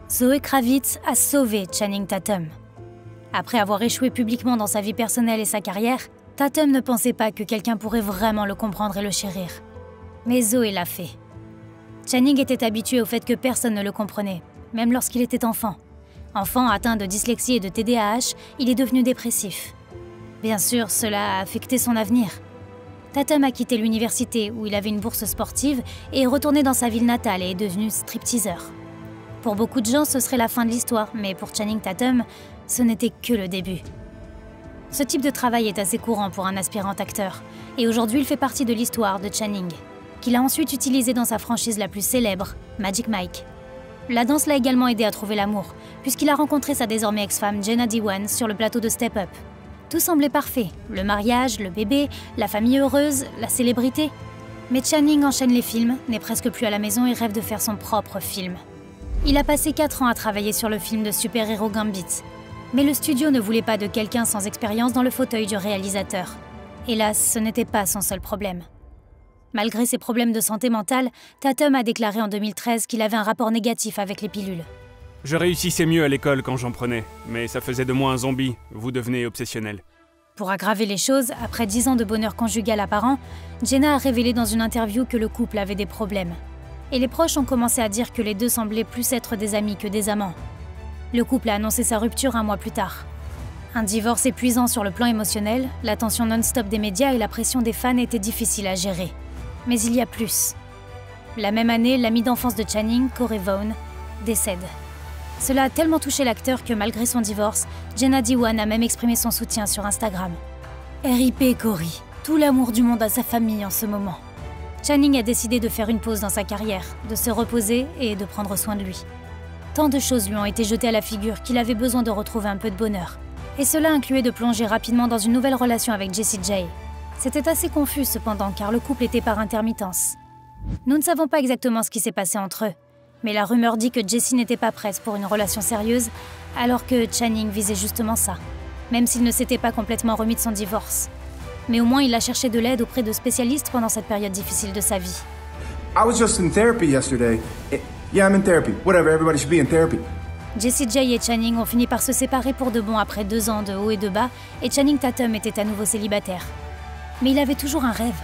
Zoe Kravitz a sauvé Channing Tatum. Après avoir échoué publiquement dans sa vie personnelle et sa carrière, Tatum ne pensait pas que quelqu'un pourrait vraiment le comprendre et le chérir. Mais Zoe l'a fait. Channing était habitué au fait que personne ne le comprenait, même lorsqu'il était enfant. Enfant atteint de dyslexie et de TDAH, il est devenu dépressif. Bien sûr, cela a affecté son avenir. Tatum a quitté l'université où il avait une bourse sportive et est retourné dans sa ville natale et est devenu stripteaseur. Pour beaucoup de gens, ce serait la fin de l'histoire, mais pour Channing Tatum, ce n'était que le début. Ce type de travail est assez courant pour un aspirant acteur, et aujourd'hui il fait partie de l'histoire de Channing, qu'il a ensuite utilisé dans sa franchise la plus célèbre, Magic Mike. La danse l'a également aidé à trouver l'amour, puisqu'il a rencontré sa désormais ex-femme Jenna Dewan sur le plateau de Step Up. Tout semblait parfait, le mariage, le bébé, la famille heureuse, la célébrité. Mais Channing enchaîne les films, n'est presque plus à la maison et rêve de faire son propre film. Il a passé 4 ans à travailler sur le film de super-héros Gambit. Mais le studio ne voulait pas de quelqu'un sans expérience dans le fauteuil du réalisateur. Hélas, ce n'était pas son seul problème. Malgré ses problèmes de santé mentale, Tatum a déclaré en 2013 qu'il avait un rapport négatif avec les pilules. Je réussissais mieux à l'école quand j'en prenais, mais ça faisait de moi un zombie. Vous devenez obsessionnel. Pour aggraver les choses, après 10 ans de bonheur conjugal apparent, Jenna a révélé dans une interview que le couple avait des problèmes. Et les proches ont commencé à dire que les deux semblaient plus être des amis que des amants. Le couple a annoncé sa rupture 1 mois plus tard. Un divorce épuisant sur le plan émotionnel, l'attention non-stop des médias et la pression des fans étaient difficiles à gérer. Mais il y a plus. La même année, l'amie d'enfance de Channing, Corey Vaughn, décède. Cela a tellement touché l'acteur que malgré son divorce, Jenna Dewan a même exprimé son soutien sur Instagram. RIP Corey, tout l'amour du monde à sa famille en ce moment. Channing a décidé de faire une pause dans sa carrière, de se reposer et de prendre soin de lui. Tant de choses lui ont été jetées à la figure qu'il avait besoin de retrouver un peu de bonheur. Et cela incluait de plonger rapidement dans une nouvelle relation avec Jessie J. C'était assez confus cependant car le couple était par intermittence. Nous ne savons pas exactement ce qui s'est passé entre eux, mais la rumeur dit que Jessie n'était pas prête pour une relation sérieuse alors que Channing visait justement ça, même s'il ne s'était pas complètement remis de son divorce. Mais au moins il a cherché de l'aide auprès de spécialistes pendant cette période difficile de sa vie. I was just in therapy yesterday. Yeah, I'm in therapy. Whatever, everybody should be in therapy. Jessie J et Channing ont fini par se séparer pour de bon après 2 ans de haut et de bas, et Channing Tatum était à nouveau célibataire. Mais il avait toujours un rêve.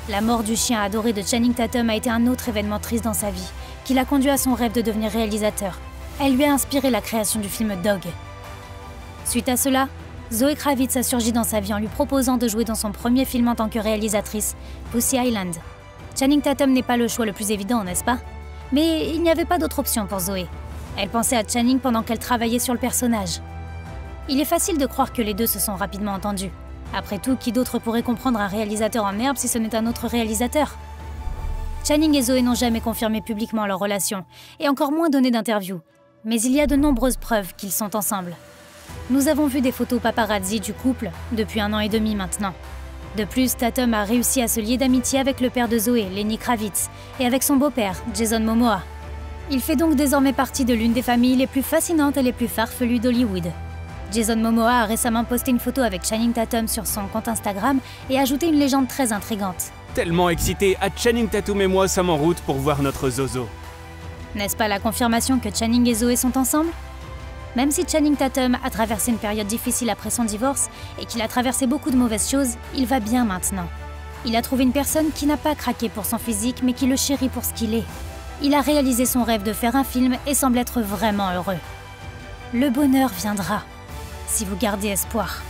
La mort du chien adoré de Channing Tatum a été un autre événement triste dans sa vie, qui l'a conduit à son rêve de devenir réalisateur. Elle lui a inspiré la création du film Dog. Suite à cela, Zoe Kravitz a surgi dans sa vie en lui proposant de jouer dans son premier film en tant que réalisatrice, Pussy Island. Channing Tatum n'est pas le choix le plus évident, n'est-ce pas? Mais il n'y avait pas d'autre option pour Zoe. Elle pensait à Channing pendant qu'elle travaillait sur le personnage. Il est facile de croire que les deux se sont rapidement entendus. Après tout, qui d'autre pourrait comprendre un réalisateur en herbe si ce n'est un autre réalisateur? Channing et Zoe n'ont jamais confirmé publiquement leur relation, et encore moins donné d'interviews. Mais il y a de nombreuses preuves qu'ils sont ensemble. Nous avons vu des photos paparazzi du couple depuis 1 an et demi maintenant. De plus, Tatum a réussi à se lier d'amitié avec le père de Zoé, Lenny Kravitz, et avec son beau-père, Jason Momoa. Il fait donc désormais partie de l'une des familles les plus fascinantes et les plus farfelues d'Hollywood. Jason Momoa a récemment posté une photo avec Channing Tatum sur son compte Instagram et ajouté une légende très intrigante. Tellement excité, à Channing Tatum et moi sommes en route pour voir notre Zozo. N'est-ce pas la confirmation que Channing et Zoé sont ensemble? Même si Channing Tatum a traversé une période difficile après son divorce et qu'il a traversé beaucoup de mauvaises choses, il va bien maintenant. Il a trouvé une personne qui n'a pas craqué pour son physique mais qui le chérit pour ce qu'il est. Il a réalisé son rêve de faire un film et semble être vraiment heureux. Le bonheur viendra, si vous gardez espoir.